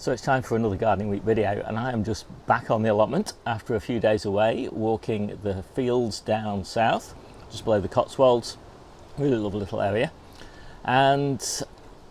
So it's time for another Gardening Week video, and I am just back on the allotment after a few days away walking the fields down south just below the Cotswolds. Really lovely little area, and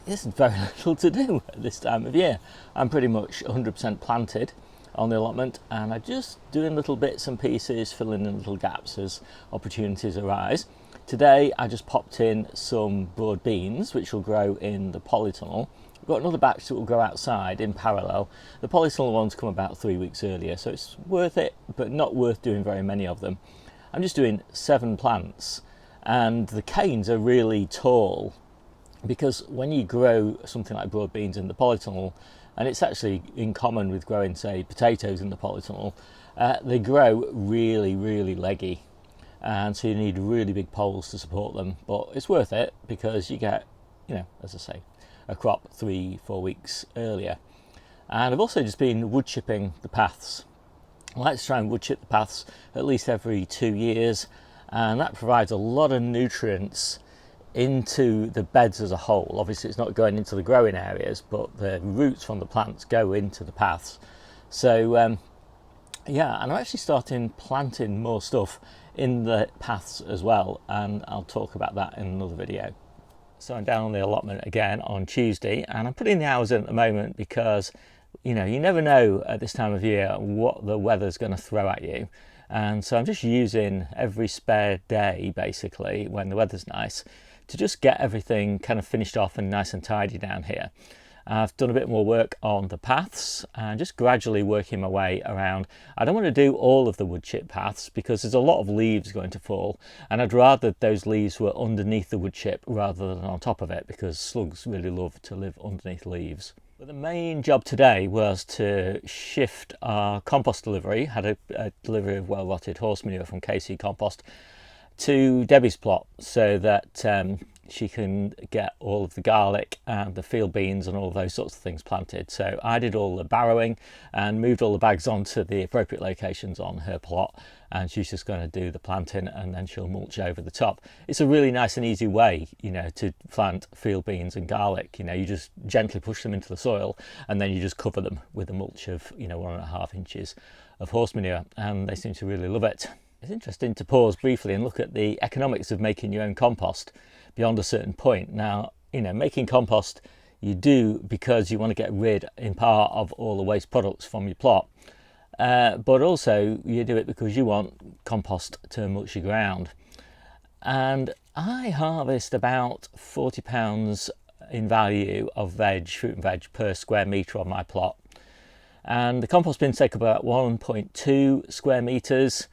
there's very little to do at this time of year. I'm pretty much 100% planted on the allotment, and I'm just doing little bits and pieces, filling in little gaps as opportunities arise. Today I just popped in some broad beans which will grow in the polytunnel. I've got another batch that will grow outside in parallel. The polytunnel ones come about 3 weeks earlier, so it's worth it, but not worth doing very many of them. I'm just doing 7 plants, and the canes are really tall, because when you grow something like broad beans in the polytunnel, and it's actually in common with growing, say, potatoes in the polytunnel, they grow really leggy, and so you need really big poles to support them. But it's worth it because you get, as I say, a crop 3-4 weeks earlier. And I've also just been wood chipping the paths. I like to try and wood chip the paths at least every 2 years, and that provides a lot of nutrients into the beds as a whole. Obviously it's not going into the growing areas, but the roots from the plants go into the paths. So yeah, and I'm actually starting planting more stuff in the paths as well, and I'll talk about that in another video. So I'm down on the allotment again on Tuesday, and I'm putting the hours in at the moment because you never know at this time of year what the weather's going to throw at you. And so I'm just using every spare day, basically, when the weather's nice, to just get everything kind of finished off and nice and tidy down here. I've done a bit more work on the paths and just gradually working my way around. I don't want to do all of the wood chip paths because there's a lot of leaves going to fall, and I'd rather those leaves were underneath the wood chip rather than on top of it, because slugs really love to live underneath leaves. But the main job today was to shift our compost delivery. Had a delivery of well-rotted horse manure from KC Compost to Debbie's plot, so that she can get all of the garlic and the field beans and all those sorts of things planted. So I did all the barrowing and moved all the bags onto the appropriate locations on her plot, and she's just going to do the planting, and then she'll mulch over the top. It's a really nice and easy way, to plant field beans and garlic. You just gently push them into the soil, and then you just cover them with a mulch of 1.5 inches of horse manure, and they seem to really love it. It's interesting to pause briefly and look at the economics of making your own compost beyond a certain point. Now, making compost you do because you want to get rid in part of all the waste products from your plot, but also you do it because you want compost to mulch your ground. And I harvest about £40 in value of fruit and veg per square metre on my plot, and the compost bins take about 1.2 square metres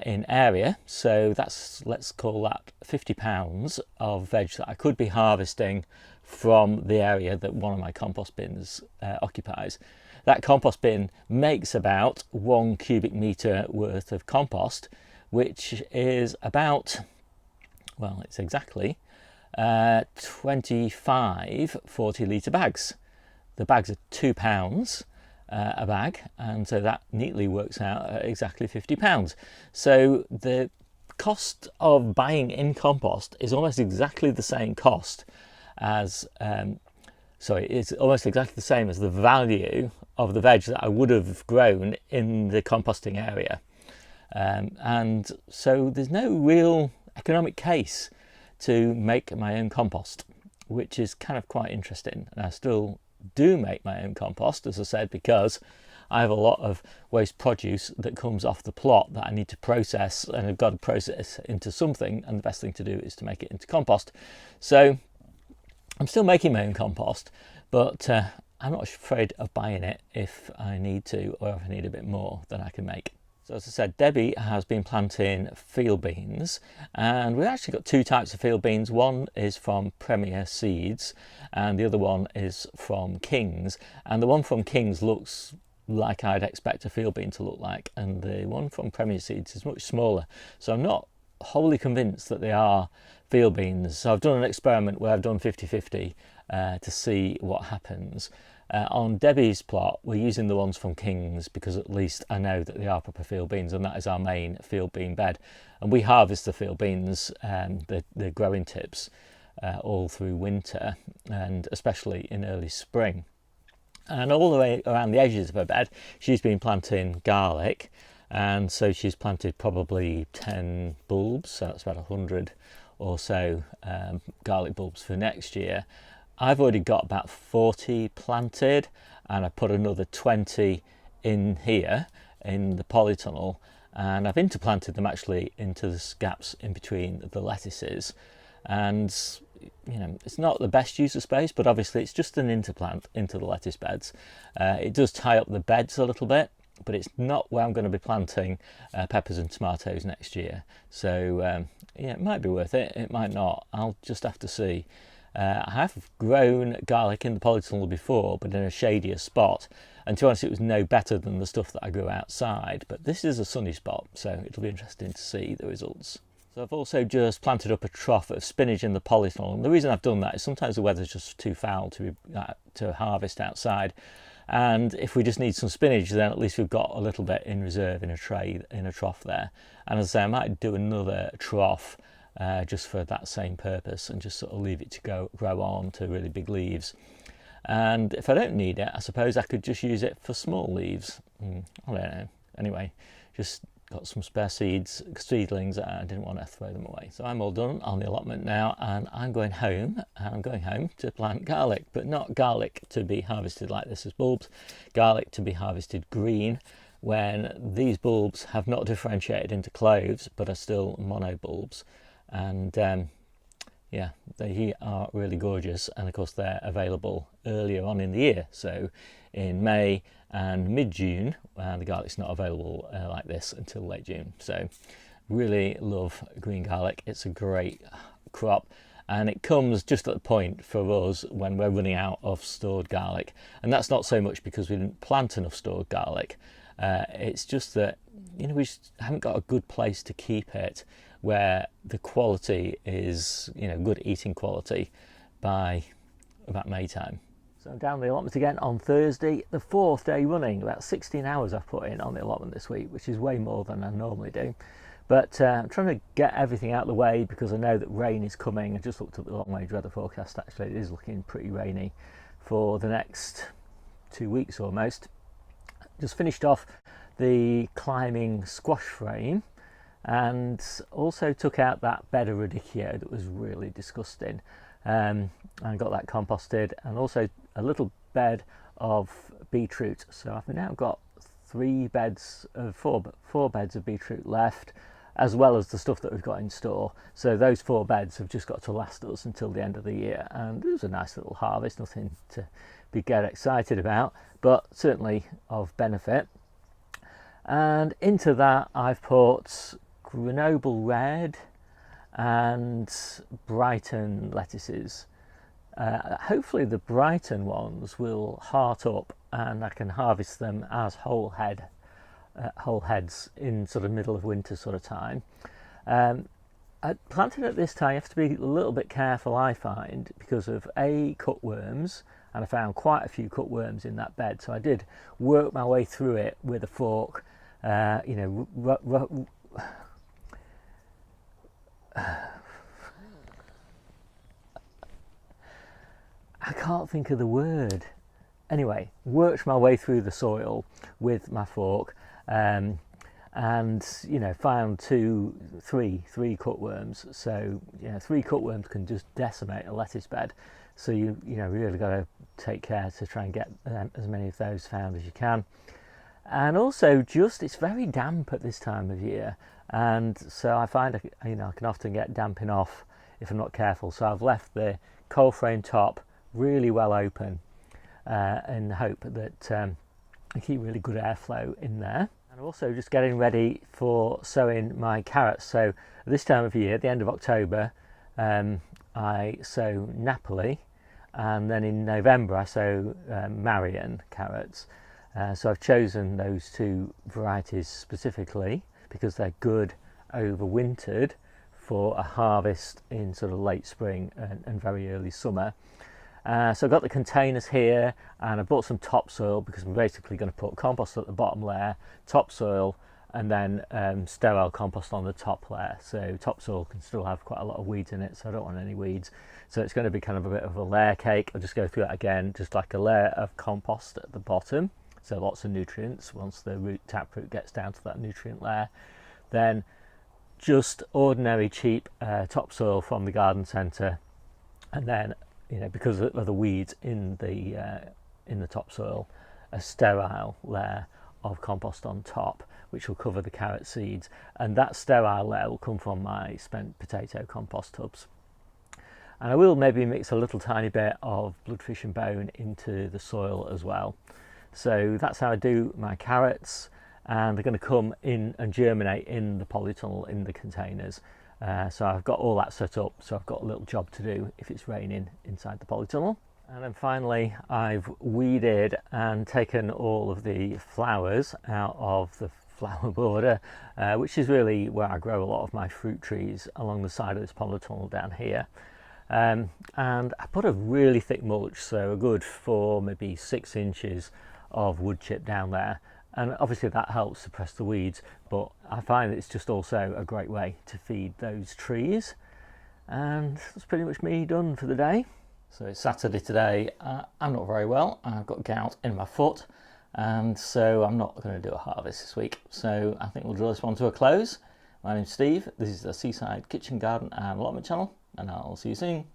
in area, so let's call that £50 of veg that I could be harvesting from the area that one of my compost bins occupies. That compost bin makes about 1 cubic metre worth of compost, which is about, well, it's exactly 25 40-litre bags. The bags are £2 a bag, and so that neatly works out at exactly £50. So the cost of buying in compost is almost exactly the same cost as it's almost exactly the same as the value of the veg that I would have grown in the composting area, and so there's no real economic case to make my own compost, which is kind of quite interesting. And I still do make my own compost, as I said, because I have a lot of waste produce that comes off the plot that I need to process, and I've got to process into something, and the best thing to do is to make it into compost. So I'm still making my own compost, but I'm not afraid of buying it if I need to, or if I need a bit more than I can make. So as I said, Debbie has been planting field beans, and we've actually got 2 types of field beans. One is from Premier Seeds and the other one is from King's, and the one from King's looks like I'd expect a field bean to look like, and the one from Premier Seeds is much smaller, so I'm not wholly convinced that they are field beans. So I've done an experiment where I've done 50-50 to see what happens. On Debbie's plot, we're using the ones from King's because at least I know that they are proper field beans, and that is our main field bean bed. And we harvest the field beans, the growing tips, all through winter, and especially in early spring. And all the way around the edges of her bed, she's been planting garlic. And so she's planted probably 10 bulbs, so that's about 100 or so garlic bulbs for next year. I've already got about 40 planted, and I put another 20 in here in the polytunnel, and I've interplanted them actually into the gaps in between the lettuces. And it's not the best use of space, but obviously it's just an interplant into the lettuce beds. It does tie up the beds a little bit, but it's not where I'm going to be planting peppers and tomatoes next year. So it might be worth it, it might not. I'll just have to see. I have grown garlic in the polytunnel before, but in a shadier spot, and to be honest, it was no better than the stuff that I grew outside. But this is a sunny spot, so it'll be interesting to see the results. So I've also just planted up a trough of spinach in the polytunnel, and the reason I've done that is sometimes the weather's just too foul to harvest outside. And if we just need some spinach, then at least we've got a little bit in reserve in a tray, in a trough there. And as I say, I might do another trough just for that same purpose, and just sort of leave it to grow on to really big leaves. And if I don't need it, I suppose I could just use it for small leaves. I don't know. Anyway, just got some spare seedlings, and I didn't want to throw them away. So I'm all done on the allotment now, and I'm going home to plant garlic, but not garlic to be harvested like this as bulbs, garlic to be harvested green, when these bulbs have not differentiated into cloves but are still mono bulbs. And they are really gorgeous, and of course they're available earlier on in the year, so in May and mid-June. The garlic's not available like this until late June. So really love green garlic. It's a great crop, and it comes just at the point for us when we're running out of stored garlic. And that's not so much because we didn't plant enough stored garlic, it's just that we just haven't got a good place to keep it where the quality is good eating quality by about May time. So I'm down the allotment again on Thursday, the 4th day running. About 16 hours I've put in on the allotment this week, which is way more than I normally do. But I'm trying to get everything out of the way because I know that rain is coming. I just looked at the long-range weather forecast. Actually, it is looking pretty rainy for the next 2 weeks almost. Just finished off the climbing squash frame, and also took out that bed of radicchio that was really disgusting, and got that composted, and also a little bed of beetroot. So I've now got four beds of beetroot left, as well as the stuff that we've got in store. So those 4 beds have just got to last us until the end of the year, and it was a nice little harvest, nothing to get excited about, but certainly of benefit. And into that I've put Grenoble Red and Brighton lettuces. Hopefully the Brighton ones will heart up, and I can harvest them as whole heads in sort of middle of winter sort of time. Planting at this time you have to be a little bit careful, I find, because of cutworms, and I found quite a few cutworms in that bed. So I did work my way through it with a fork, I can't think of the word. Anyway, worked my way through the soil with my fork, and found three cutworms. So 3 cutworms can just decimate a lettuce bed. So you really got to take care to try and get as many of those found as you can. And also, it's very damp at this time of year, and so I find I can often get damping off if I'm not careful. So I've left the coal frame top really well open, in the hope that I keep really good airflow in there. And also just getting ready for sowing my carrots. So this time of year, the end of October, I sow Napoli, and then in November I sow Marion carrots. So I've chosen those 2 varieties specifically because they're good overwintered for a harvest in sort of late spring and very early summer. So I've got the containers here, and I bought some topsoil because I'm basically going to put compost at the bottom layer, topsoil and then sterile compost on the top layer. So topsoil can still have quite a lot of weeds in it, so I don't want any weeds. So it's going to be kind of a bit of a layer cake. I'll just go through it again, just like a layer of compost at the bottom, so lots of nutrients once the taproot gets down to that nutrient layer. Then just ordinary cheap topsoil from the garden centre, and then, you know, because of the weeds in the topsoil, a sterile layer of compost on top, which will cover the carrot seeds, and that sterile layer will come from my spent potato compost tubs. And I will maybe mix a little tiny bit of bloodfish and bone into the soil as well. So that's how I do my carrots, and they're going to come in and germinate in the polytunnel in the containers. So I've got all that set up, so I've got a little job to do if it's raining inside the polytunnel. And then finally, I've weeded and taken all of the flowers out of the flower border, which is really where I grow a lot of my fruit trees, along the side of this polytunnel down here. And I put a really thick mulch, so a good 4, maybe 6 inches of wood chip down there. And obviously that helps suppress the weeds, but I find it's just also a great way to feed those trees. And that's pretty much me done for the day. So it's Saturday today. I'm not very well. I've got gout in my foot, and so I'm not going to do a harvest this week. So I think we'll draw this one to a close. My name's Steve. This is the Seaside Kitchen Garden and Allotment channel, and I'll see you soon.